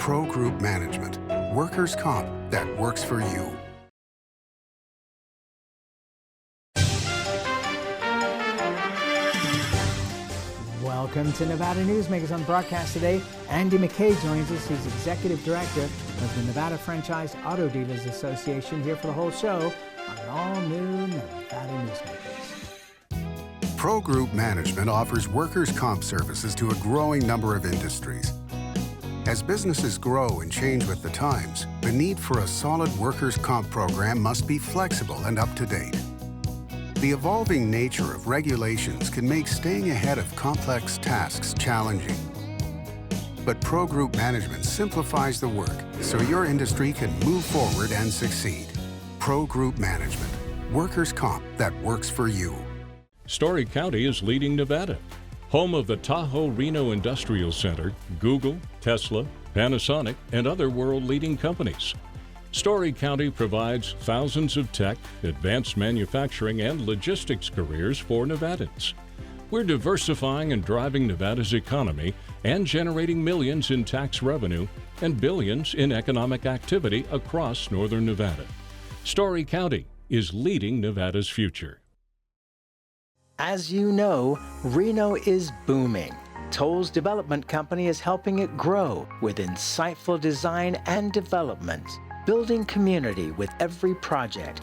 Pro Group Management, workers' comp that works for you. Welcome to Nevada Newsmakers. On the broadcast today, Andy MacKay joins us. He's Executive Director of the Nevada Franchised Auto Dealers Association, here for the whole show on an all-new Nevada Newsmakers. Pro Group Management offers workers' comp services to a growing number of industries. As businesses grow and change with the times, the need for a solid workers' comp program must be flexible and up to date. The evolving nature of regulations can make staying ahead of complex tasks challenging. But Pro Group Management simplifies the work so your industry can move forward and succeed. Pro Group Management, workers' comp that works for you. Story County is leading Nevada. Home of the Tahoe Reno Industrial Center, Google, Tesla, Panasonic, and other world-leading companies. Story County provides thousands of tech, advanced manufacturing, and logistics careers for Nevadans. We're diversifying and driving Nevada's economy and generating millions in tax revenue and billions in economic activity across northern Nevada. Story County is leading Nevada's future. As you know, Reno is booming. Toll's development company is helping it grow with insightful design and development, building community with every project,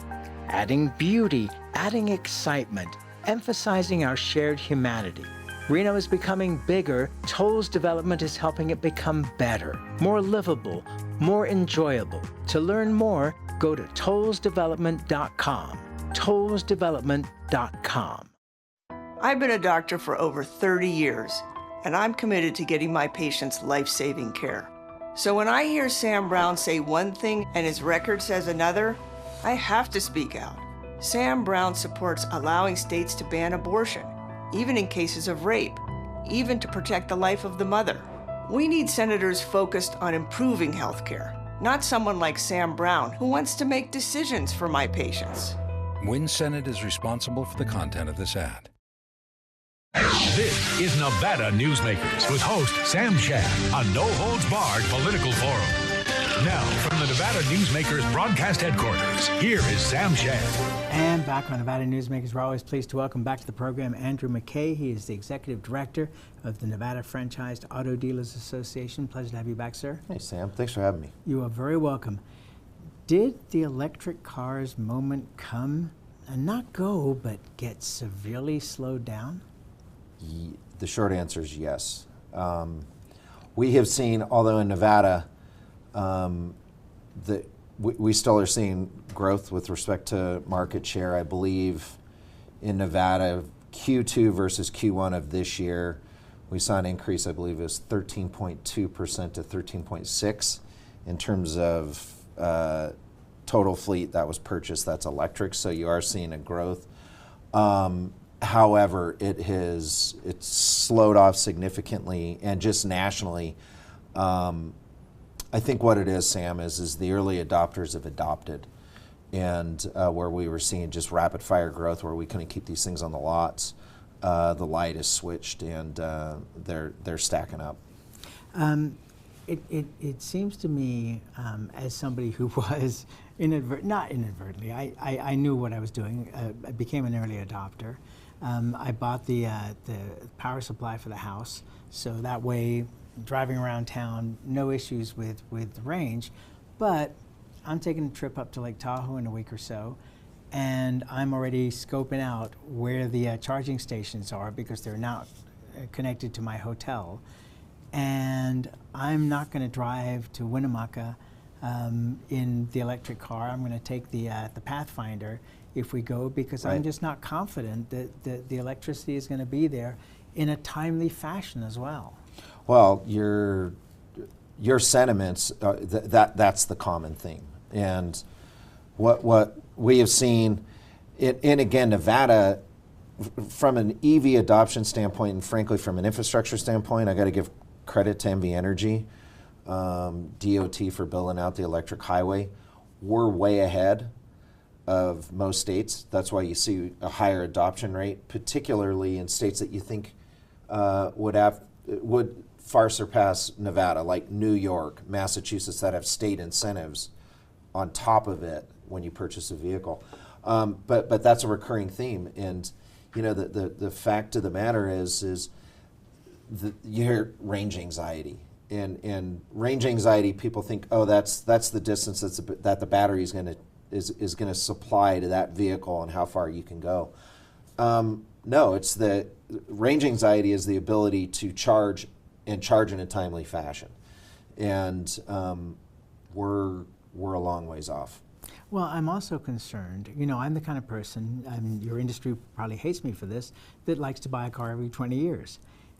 adding beauty, adding excitement, emphasizing our shared humanity. Reno is becoming bigger. Toll's development is helping it become better, more livable, more enjoyable. To learn more, go to tollsdevelopment.com. tollsdevelopment.com. I've been a doctor for over 30 years, and I'm committed to getting my patients life-saving care. So when I hear Sam Brown say one thing and his record says another, I have to speak out. Sam Brown supports allowing states to ban abortion, even in cases of rape, even to protect the life of the mother. We need senators focused on improving healthcare, not someone like Sam Brown who wants to make decisions for my patients. Win Senate is responsible for the content of this ad. This is Nevada Newsmakers with host Sam Shad on No Holds Barred Political Forum. Now, from the Nevada Newsmakers broadcast headquarters, here is Sam Shad. And back on Nevada Newsmakers, we're always pleased to welcome back to the program Andrew MacKay. He is the Executive Director of the Nevada Franchised Auto Dealers Association. Pleasure to have you back, sir. Hey, Sam. Thanks for having me. You are very welcome. Did the electric cars moment come and not go, but get severely slowed down? The short answer is yes. We have seen, although in Nevada, we still are seeing growth with respect to market share. I believe in Nevada, Q2 versus Q1 of this year, we saw an increase, I believe it was 13.2% to 13.6% in terms of total fleet that was purchased that's electric, so you are seeing a growth. However, it's slowed off significantly, and just nationally, I think what it is, Sam, is the early adopters have adopted, and where we were seeing just rapid fire growth, where we couldn't keep these things on the lots, the light is switched, and they're stacking up. It seems to me, as somebody who was not inadvertently, I knew what I was doing. I became an early adopter. I bought the power supply for the house, so that way, driving around town, no issues with the range. But I'm taking a trip up to Lake Tahoe in a week or so, and I'm already scoping out where the charging stations are because they're not connected to my hotel. And I'm not going to drive to Winnemucca in the electric car. I'm going to take the Pathfinder if we go, because right. I'm just not confident that the electricity is going to be there in a timely fashion as well. Well, your sentiments, that's the common thing. And what we have seen, and again, Nevada, from an EV adoption standpoint, and frankly from an infrastructure standpoint, I got to give credit to NV Energy, DOT for building out the electric highway. We're way ahead of most states. That's why you see a higher adoption rate, particularly in states that you think would far surpass Nevada, like New York, Massachusetts, that have state incentives on top of it when you purchase a vehicle. But that's a recurring theme, and the fact of the matter is you hear range anxiety, and range anxiety. People think, oh, that's the distance that the battery is going to supply to that vehicle and how far you can go. No, it's the range anxiety is the ability to charge in a timely fashion, and we're a long ways off. Well, I'm also concerned, I'm the kind of person, your industry probably hates me for this, that likes to buy a car every 20 years.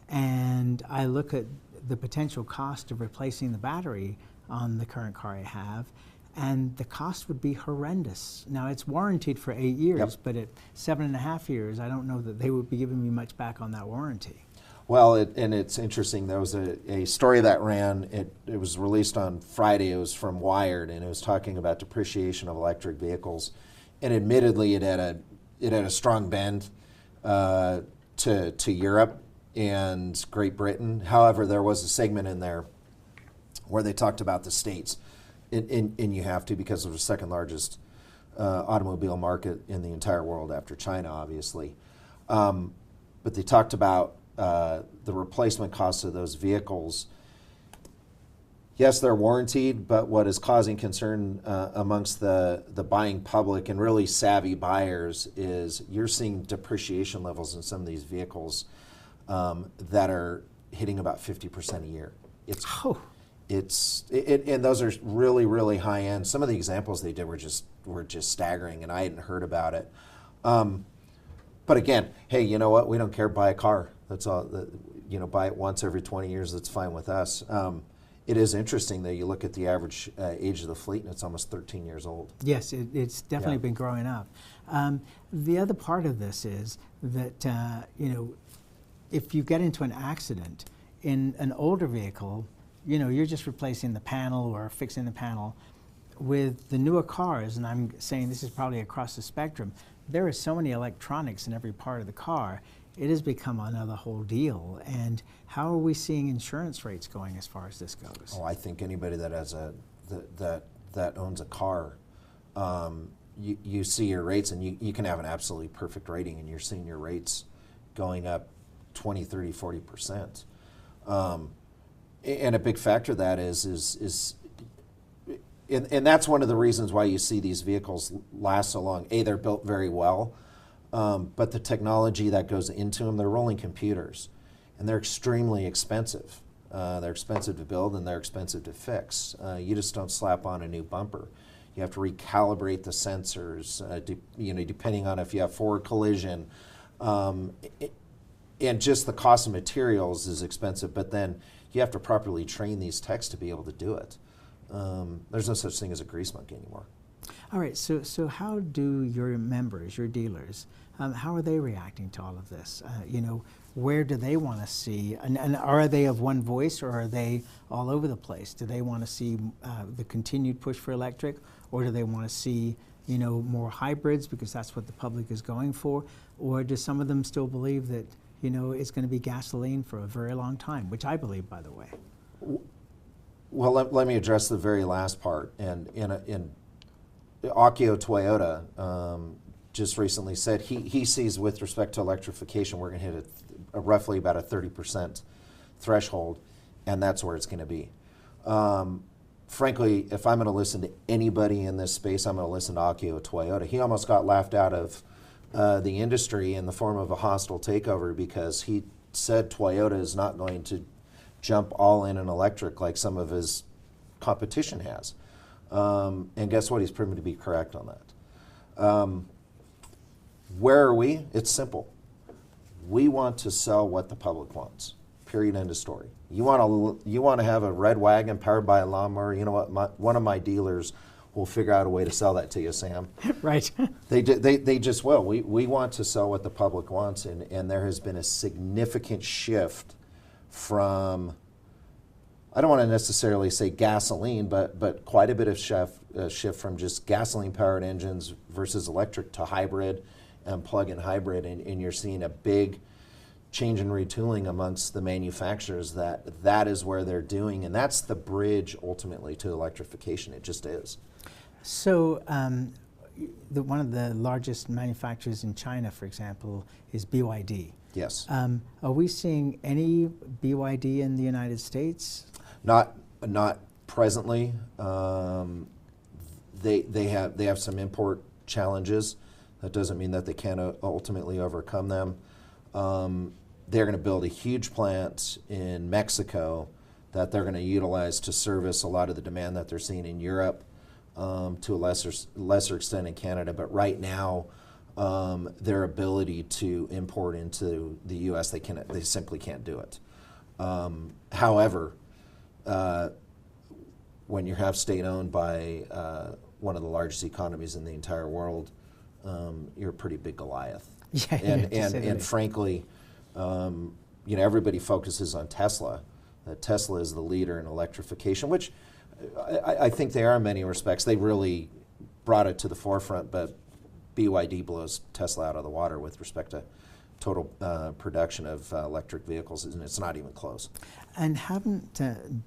And I look at the potential cost of replacing the battery on the current car I have, and the cost would be horrendous. Now, it's warranted for 8 years, Yep. but at 7.5 years, I don't know that they would be giving me much back on that warranty. Well, and it's interesting. There was a story that ran. It was released on Friday. It was from Wired, and it was talking about depreciation of electric vehicles. And admittedly, it had a strong bend to Europe and Great Britain. However, there was a segment in there where they talked about the States, and you have to, because of the second largest automobile market in the entire world after China, obviously. But they talked about the replacement costs of those vehicles. Yes, they're warranted, but what is causing concern amongst the buying public and really savvy buyers is you're seeing depreciation levels in some of these vehicles that are hitting about 50% a year. And those are really, really high end. Some of the examples they did were just staggering, and I hadn't heard about it. But again, hey, you know what? We don't care. Buy a car. That's all. Buy it once every 20 years. That's fine with us. It is interesting that you look at the average age of the fleet, and it's almost 13 years old. Yes, it's definitely been growing up. The other part of this is that if you get into an accident in an older vehicle, you're just replacing the panel or fixing the panel. With the newer cars, and I'm saying this is probably across the spectrum, there are so many electronics in every part of the car. It has become another whole deal. And how are we seeing insurance rates going as far as this goes? Oh, I think anybody that has that owns a car, you see your rates, and you can have an absolutely perfect rating, and you're seeing your rates going up 20, 30, 40%. And a big factor of that is and that's one of the reasons why you see these vehicles last so long. They're built very well, but the technology that goes into them, they're rolling computers, and they're extremely expensive. They're expensive to build, and they're expensive to fix. You just don't slap on a new bumper. You have to recalibrate the sensors, depending on if you have forward collision. And just the cost of materials is expensive, but then you have to properly train these techs to be able to do it. There's no such thing as a grease monkey anymore. All right, so how do your members, your dealers, how are they reacting to all of this? Where do they want to see, and are they of one voice, or are they all over the place? Do they want to see the continued push for electric, or do they want to see more hybrids because that's what the public is going for? Or do some of them still believe that it's going to be gasoline for a very long time, which I believe, by the way? Well, let me address the very last part. And in Akio Toyota just recently said he sees, with respect to electrification, we're going to hit a roughly about a 30% threshold, and that's where it's going to be. Frankly, if I'm going to listen to anybody in this space, I'm going to listen to Akio Toyota. He almost got laughed out of the industry in the form of a hostile takeover because he said Toyota is not going to jump all in an electric like some of his competition has. And guess what? He's proven to be correct on that. Where are we? It's simple. We want to sell what the public wants. Period. End of story. You want to have a red wagon powered by a lawnmower? You know what? One of my dealers will figure out a way to sell that to you, Sam. Right. They just will. We want to sell what the public wants, and there has been a significant shift from, I don't want to necessarily say gasoline, but quite a bit of shift from just gasoline-powered engines versus electric to hybrid and plug-in hybrid, and you're seeing a big change and retooling amongst the manufacturers that is where they're doing, and that's the bridge ultimately to electrification. It just is. So one of the largest manufacturers in China, for example, is BYD. Yes. Are we seeing any BYD in the United States? Not presently. They have some import challenges. That doesn't mean that they can't ultimately overcome them. They're going to build a huge plant in Mexico that they're going to utilize to service a lot of the demand that they're seeing in Europe, to a lesser extent in Canada. But right now, their ability to import into the U.S., they simply can't do it. However, when you have state-owned by one of the largest economies in the entire world, you're a pretty big Goliath. Yeah, and frankly, everybody focuses on Tesla. Tesla is the leader in electrification, which I think they are in many respects. They really brought it to the forefront, but BYD blows Tesla out of the water with respect to total production of electric vehicles, and it's not even close. And haven't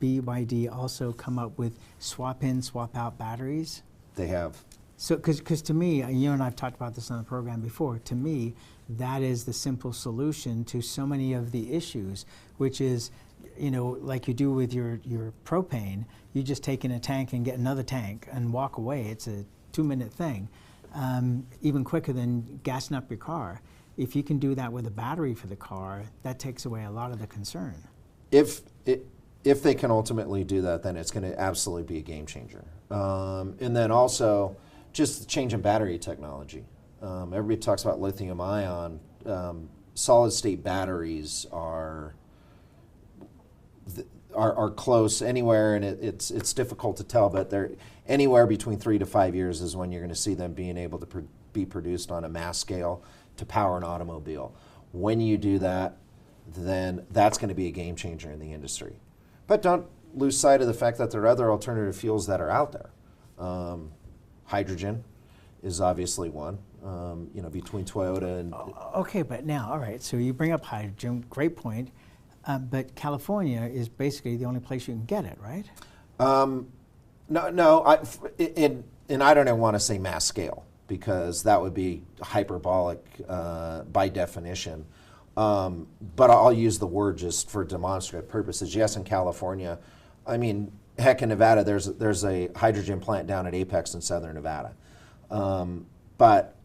BYD also come up with swap-in, swap-out batteries? They have. So, because to me, you and I have talked about this on the program before, to me, that is the simple solution to so many of the issues, which is, like you do with your propane, you just take in a tank and get another tank and walk away. It's a 2-minute thing, even quicker than gassing up your car. If you can do that with a battery for the car, that takes away a lot of the concern. If they can ultimately do that, then it's going to absolutely be a game changer. And then also, just the change in battery technology. Everybody talks about lithium ion. Solid state batteries are close anywhere, and it's difficult to tell, but they're anywhere between 3 to 5 years is when you're going to see them being able to be produced on a mass scale to power an automobile. When you do that, then that's going to be a game changer in the industry. But don't lose sight of the fact that there are other alternative fuels that are out there. Hydrogen is obviously one, between Toyota and... Okay, but now, all right, so you bring up hydrogen, great point, but California is basically the only place you can get it, right? No, and I don't even want to say mass scale, because that would be hyperbolic by definition. But I'll use the word just for demonstrative purposes. Yes, in California, I mean, heck, in Nevada, there's a hydrogen plant down at Apex in southern Nevada. But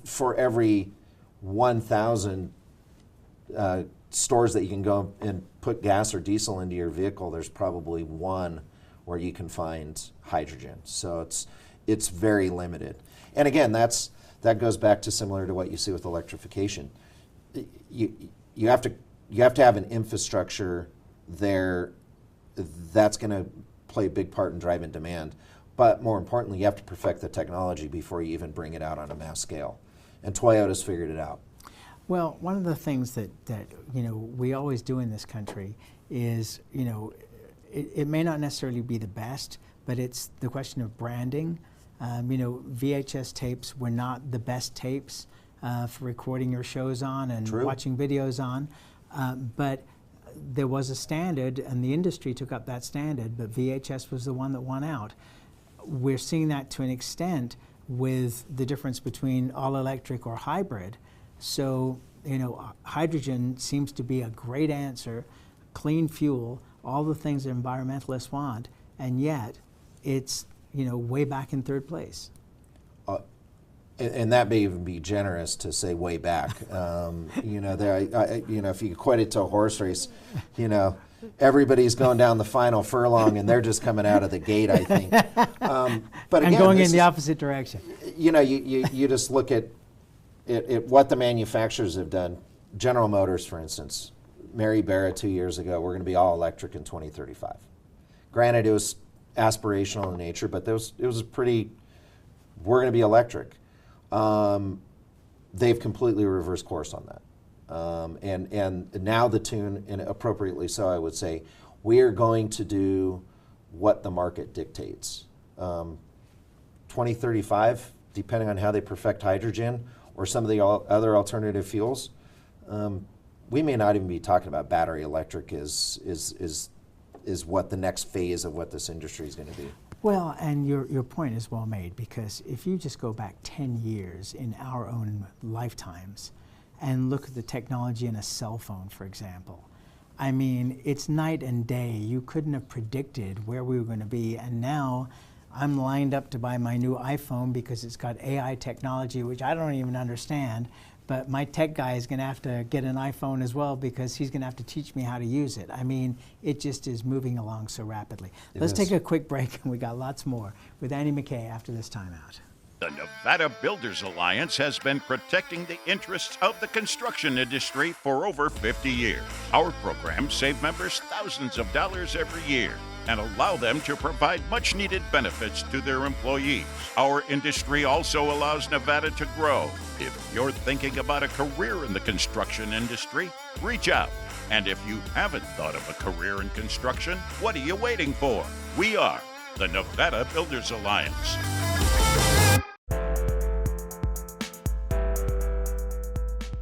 for every 1,000 stores that you can go and put gas or diesel into your vehicle, there's probably one where you can find hydrogen. So it's very limited. And again, that goes back to similar to what you see with electrification. You have to have an infrastructure there that's going to play a big part in driving demand. But more importantly, you have to perfect the technology before you even bring it out on a mass scale. And Toyota's figured it out. Well, one of the things that we always do in this country is, it may not necessarily be the best, but it's the question of branding. VHS tapes were not the best tapes for recording your shows on and True. Watching videos on, but there was a standard, and the industry took up that standard, but VHS was the one that won out. We're seeing that to an extent with the difference between all electric or hybrid. So, hydrogen seems to be a great answer, clean fuel, all the things that environmentalists want, and yet it's, way back in third place. And that may even be generous to say way back. If you equate it to a horse race, everybody's going down the final furlong and they're just coming out of the gate, I think. But again, and going in the opposite direction. You just look at what the manufacturers have done. General Motors, for instance, Mary Barra 2 years ago, we're going to be all electric in 2035. Granted, it was aspirational in nature, but it was we're going to be electric. They've completely reversed course on that. And now the tune, and appropriately so, I would say, we are going to do what the market dictates. 2035, depending on how they perfect hydrogen or some of the other alternative fuels, we may not even be talking about battery electric is what the next phase of what this industry is going to be. Well, and your point is well made, because if you just go back 10 years in our own lifetimes and look at the technology in a cell phone, for example, I mean, it's night and day. You couldn't have predicted where we were going to be, and now I'm lined up to buy my new iPhone because it's got AI technology, which I don't even understand. But my tech guy is going to have to get an iPhone as well, because he's going to have to teach me how to use it. I mean, it just is moving along so rapidly. Let's take a quick break, and we got lots more with Andy MacKay after this timeout. The Nevada Builders Alliance has been protecting the interests of the construction industry for over 50 years. Our programs save members thousands of dollars every year and allow them to provide much-needed benefits to their employees. Our industry also allows Nevada to grow. If you're thinking about a career in the construction industry, reach out. And if you haven't thought of a career in construction, what are you waiting for? We are the Nevada Builders Alliance.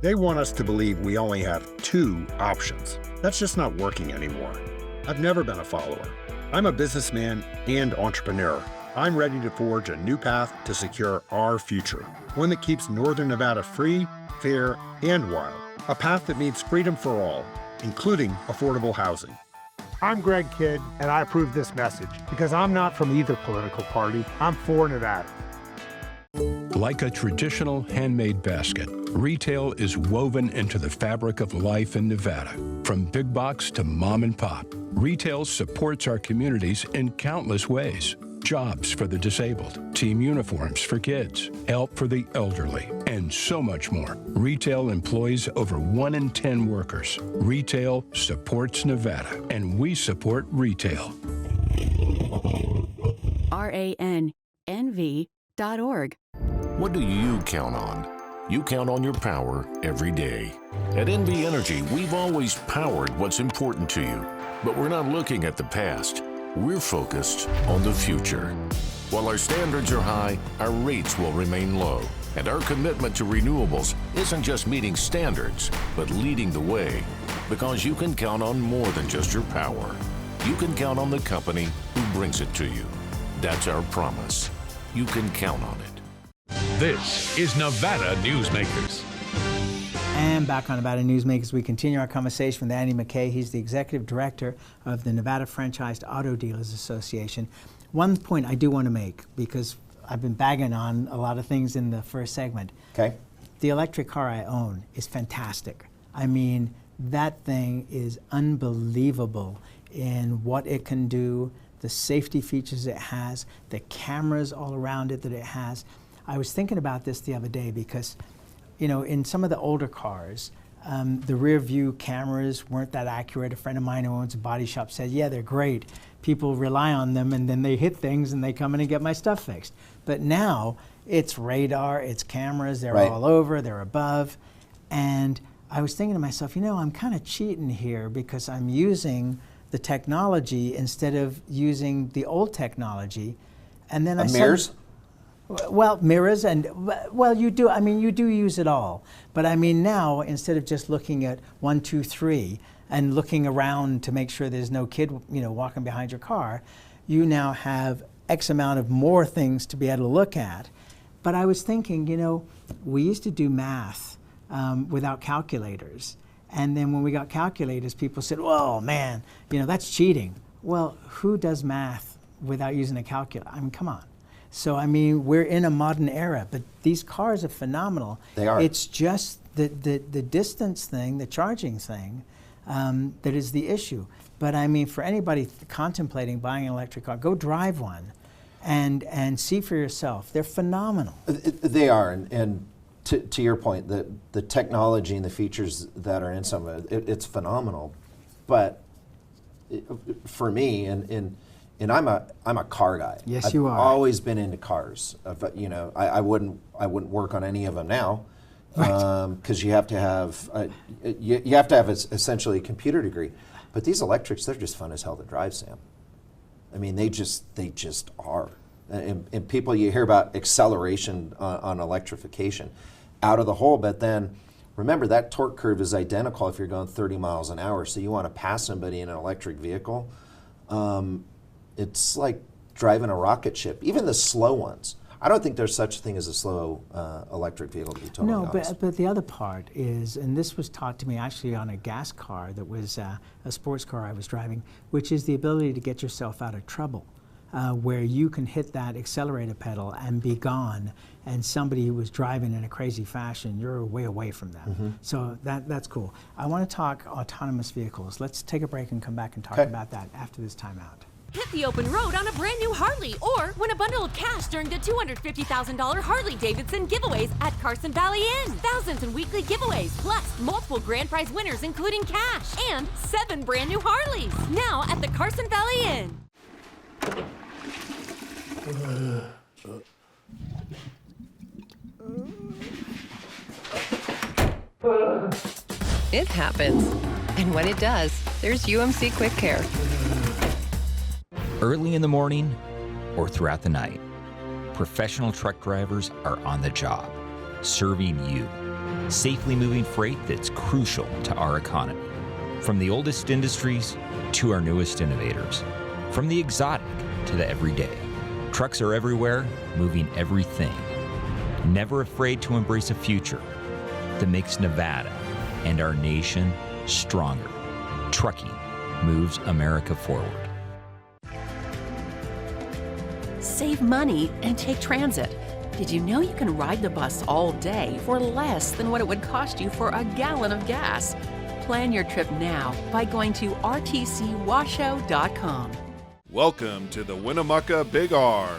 They want us to believe we only have two options. That's just not working anymore. I've never been a follower. I'm a businessman and entrepreneur. I'm ready to forge a new path to secure our future, one that keeps Northern Nevada free, fair, and wild. A path that means freedom for all, including affordable housing. I'm Greg Kidd, and I approve this message because I'm not from either political party. I'm for Nevada. Like a traditional handmade basket, retail is woven into the fabric of life in Nevada. From big box to mom and pop, retail supports our communities in countless ways. Jobs for the disabled, team uniforms for kids, help for the elderly, and so much more. Retail employs over 1 in 10 workers. Retail supports Nevada, and we support retail. RANNV.org. What do you count on? You count on your power every day. At NV Energy, we've always powered what's important to you, but we're not looking at the past. We're focused on the future. While our standards are high, our rates will remain low, and our commitment to renewables isn't just meeting standards, but leading the way, because you can count on more than just your power. You can count on the company who brings it to you. That's our promise. You can count on it. This is Nevada Newsmakers. And back on Nevada Newsmakers, we continue our conversation with Andy MacKay. He's the Executive Director of the Nevada Franchised Auto Dealers Association. One point I do want to make, because I've been bagging on a lot of things in the first segment. Okay. The electric car I own is fantastic. I mean, that thing is unbelievable in what it can do, the safety features it has, the cameras all around it that it has. I was thinking about this the other day because, you know, in some of the older cars, the rear view cameras weren't that accurate. A friend of mine who owns a body shop said, yeah, they're great. People rely on them, and then they hit things and they come in and get my stuff fixed. But now it's radar, it's cameras, they're all over, they're above. And I was thinking to myself, you know, I'm kind of cheating here because I'm using the technology instead of using the old technology. And then mirrors? Well, mirrors, and well, you do. I mean, you do use it all. But I mean, now instead of just looking at 1, 2, 3 and looking around to make sure there's no kid, you know, walking behind your car, you now have X amount of more things to be able to look at. But I was thinking, you know, we used to do math without calculators, and then when we got calculators, people said, "Whoa, man, you know, that's cheating." Well, who does math without using a calculator? I mean, come on. So, I mean, we're in a modern era, but these cars are phenomenal. They are. It's just the distance thing, the charging thing, that is the issue. But I mean, for anybody contemplating buying an electric car, go drive one and see for yourself. They're phenomenal. They are, and to your point, the technology and the features that are in some of it, it's phenomenal. But for me, and I'm a car guy. Yes, you are. I've always been into cars. You know, I wouldn't work on any of them now, because you have to have essentially a computer degree. But these electrics, they're just fun as hell to drive, Sam. I mean, they just are. And people, you hear about acceleration on electrification, out of the hole. But then remember that torque curve is identical if you're going 30 miles an hour. So you want to pass somebody in an electric vehicle. It's like driving a rocket ship, even the slow ones. I don't think there's such a thing as a slow electric vehicle, to be totally honest. No, but the other part is, and this was taught to me actually on a gas car that was a sports car I was driving, which is the ability to get yourself out of trouble, where you can hit that accelerator pedal and be gone, and somebody who was driving in a crazy fashion, you're way away from them. So that's cool. I want to talk autonomous vehicles. Let's take a break and come back and talk about that after this timeout. Hit the open road on a brand new Harley or win a bundle of cash during the $250,000 Harley-Davidson giveaways at Carson Valley Inn. Thousands in weekly giveaways, plus multiple grand prize winners including cash and 7 brand new Harleys. Now at the Carson Valley Inn. It happens. And when it does, there's UMC Quick Care. Early in the morning or throughout the night, professional truck drivers are on the job, serving you, safely moving freight that's crucial to our economy. From the oldest industries to our newest innovators, from the exotic to the everyday, trucks are everywhere, moving everything. Never afraid to embrace a future that makes Nevada and our nation stronger. Trucking moves America forward. Save money and take transit. Did you know you can ride the bus all day for less than what it would cost you for a gallon of gas? Plan your trip now by going to rtcwashoe.com. Welcome to the Winnemucca Big R.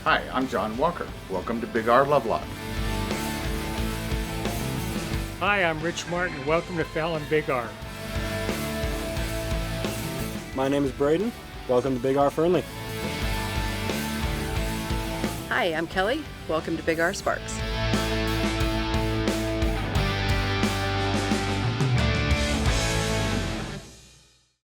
Hi, I'm John Walker. Welcome to Big R Lovelock. Hi, I'm Rich Martin. Welcome to Fallon Big R. My name is Braden. Welcome to Big R Fernley. Hi, I'm Kelly. Welcome to Big R Sparks.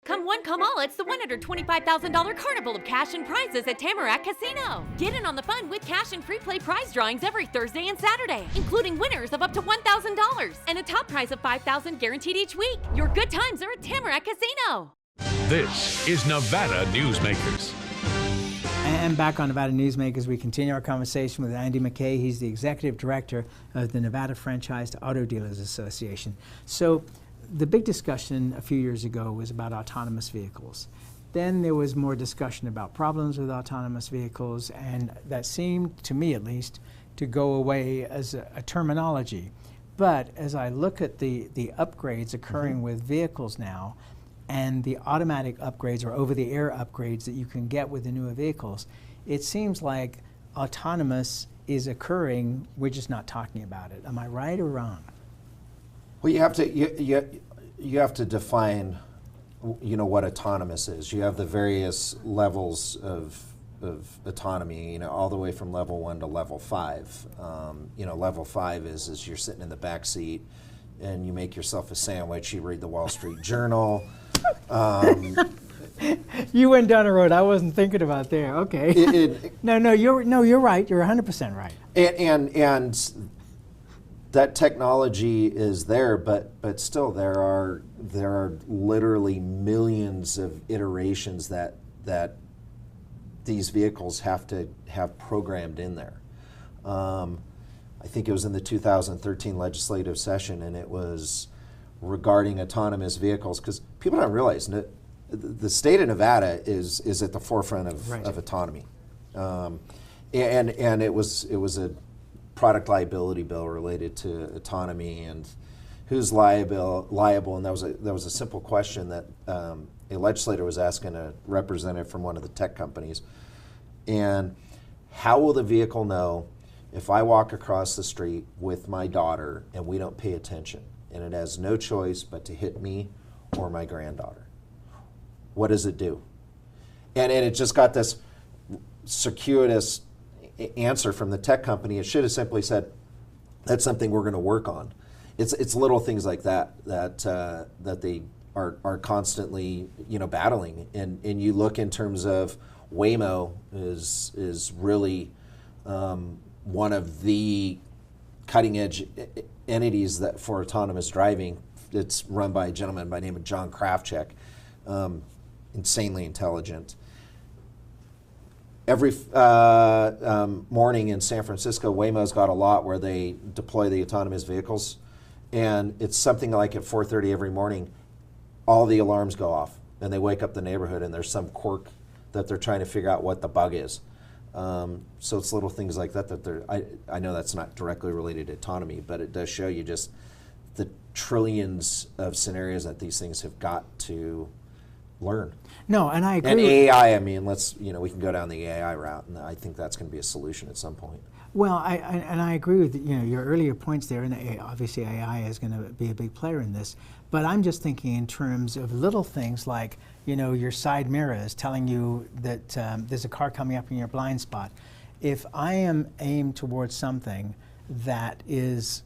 Come one, come all, it's the $125,000 Carnival of Cash and Prizes at Tamarack Casino. Get in on the fun with cash and free play prize drawings every Thursday and Saturday, including winners of up to $1,000 and a top prize of $5,000 guaranteed each week. Your good times are at Tamarack Casino. This is Nevada Newsmakers. And back on Nevada Newsmakers, we continue our conversation with Andy MacKay. He's the Executive Director of the Nevada Franchised Auto Dealers Association. So the big discussion a few years ago was about autonomous vehicles. Then there was more discussion about problems with autonomous vehicles, and that seemed, to me at least, to go away as a terminology. But as I look at the upgrades occurring with vehicles now, and the automatic upgrades or over-the-air upgrades that you can get with the newer vehicles, it seems like autonomous is occurring, we're just not talking about it. Am I right or wrong? Well, you have to define, what autonomous is. You have the various levels of autonomy, all the way from level 1 to level 5. Level 5 is you're sitting in the back seat and you make yourself a sandwich, you read the Wall Street Journal. You went down a road I wasn't thinking about there. Okay. You're right. You're 100% right. And that technology is there, but still there are literally millions of iterations that these vehicles have to have programmed in there. I think it was in the 2013 legislative session, and it was regarding autonomous vehicles, because people don't realize the state of Nevada is at the forefront of autonomy, and it was a product liability bill related to autonomy and who's liable, and that was a simple question that a legislator was asking a representative from one of the tech companies, and how will the vehicle know if I walk across the street with my daughter and we don't pay attention, and it has no choice but to hit me or my granddaughter? What does it do? And it just got this circuitous answer from the tech company. It should have simply said, that's something we're going to work on. It's little things like that they are constantly battling. And you look in terms of Waymo is really one of the cutting edge entities that for autonomous driving. It's run by a gentleman by the name of John Krafchick, insanely intelligent. Every morning in San Francisco, Waymo's got a lot where they deploy the autonomous vehicles, and it's something like at 4:30 every morning, all the alarms go off, and they wake up the neighborhood, and there's some quirk that they're trying to figure out what the bug is. So it's little things like that they're, I know that's not directly related to autonomy, but it does show you just the trillions of scenarios that these things have got to learn. No, and I agree. And AI, I mean, we can go down the AI route, and I think that's going to be a solution at some point. Well, I agree with your earlier points there, and obviously AI is going to be a big player in this. But I'm just thinking in terms of little things like your side mirror is telling you that there's a car coming up in your blind spot. If I am aimed towards something that is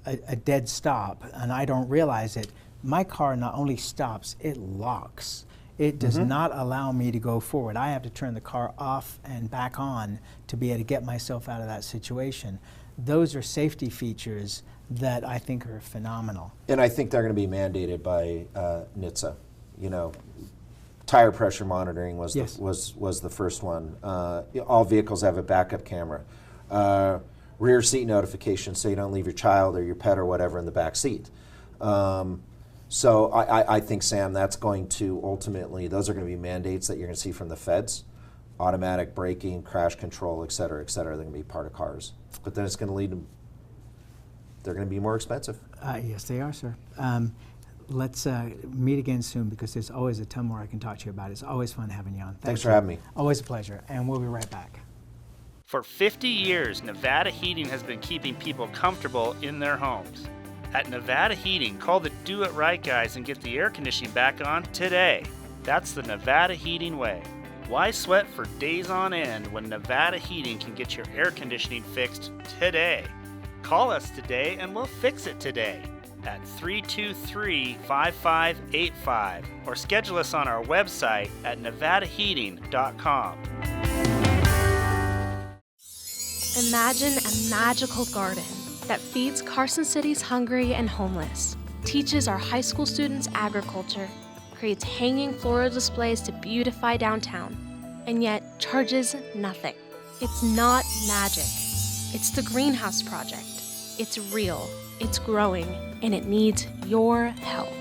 a dead stop and I don't realize it, my car not only stops, it locks. It does not allow me to go forward. I have to turn the car off and back on to be able to get myself out of that situation. Those are safety features that I think are phenomenal. And I think they're going to be mandated by NHTSA. Tire pressure monitoring was the first one. All vehicles have a backup camera. Rear seat notification so you don't leave your child or your pet or whatever in the back seat. So I think, Sam, that's going to ultimately, those are going to be mandates that you're going to see from the feds. Automatic braking, crash control, et cetera, they're going to be part of cars. But then it's going to lead to, they're going to be more expensive. Yes, they are, sir. Let's meet again soon because there's always a ton more I can talk to you about. It's always fun having you on. Thanks for having me. Always a pleasure, and we'll be right back. For 50 years, Nevada Heating has been keeping people comfortable in their homes. At Nevada Heating, call the Do It Right guys and get the air conditioning back on today. That's the Nevada Heating way. Why sweat for days on end when Nevada Heating can get your air conditioning fixed today? Call us today and we'll fix it today at 323-5585 or schedule us on our website at nevadaheating.com. Imagine a magical garden that feeds Carson City's hungry and homeless, teaches our high school students agriculture, creates hanging floral displays to beautify downtown, and yet charges nothing. It's not magic. It's the Greenhouse Project. It's real, it's growing, and it needs your help.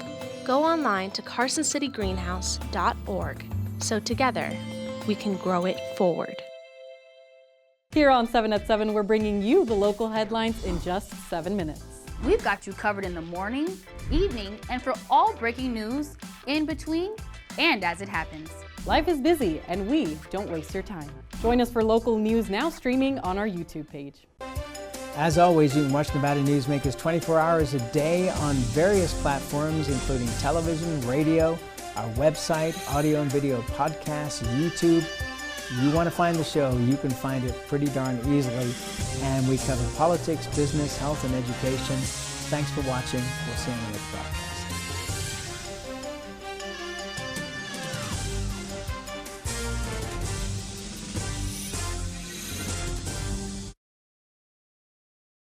Go online to carsоncitygreenhouse.org so together we can grow it forward. Here on 7 at 7, we're bringing you the local headlines in just 7 minutes. We've got you covered in the morning, evening, and for all breaking news, in between, and as it happens. Life is busy, and we don't waste your time. Join us for local news now streaming on our YouTube page. As always, you can watch Nevada Newsmakers 24 hours a day on various platforms, including television, radio, our website, audio and video podcasts, YouTube. You want to find the show, you can find it pretty darn easily. And we cover politics, business, health, and education. Thanks for watching. We'll see you in the next broadcast.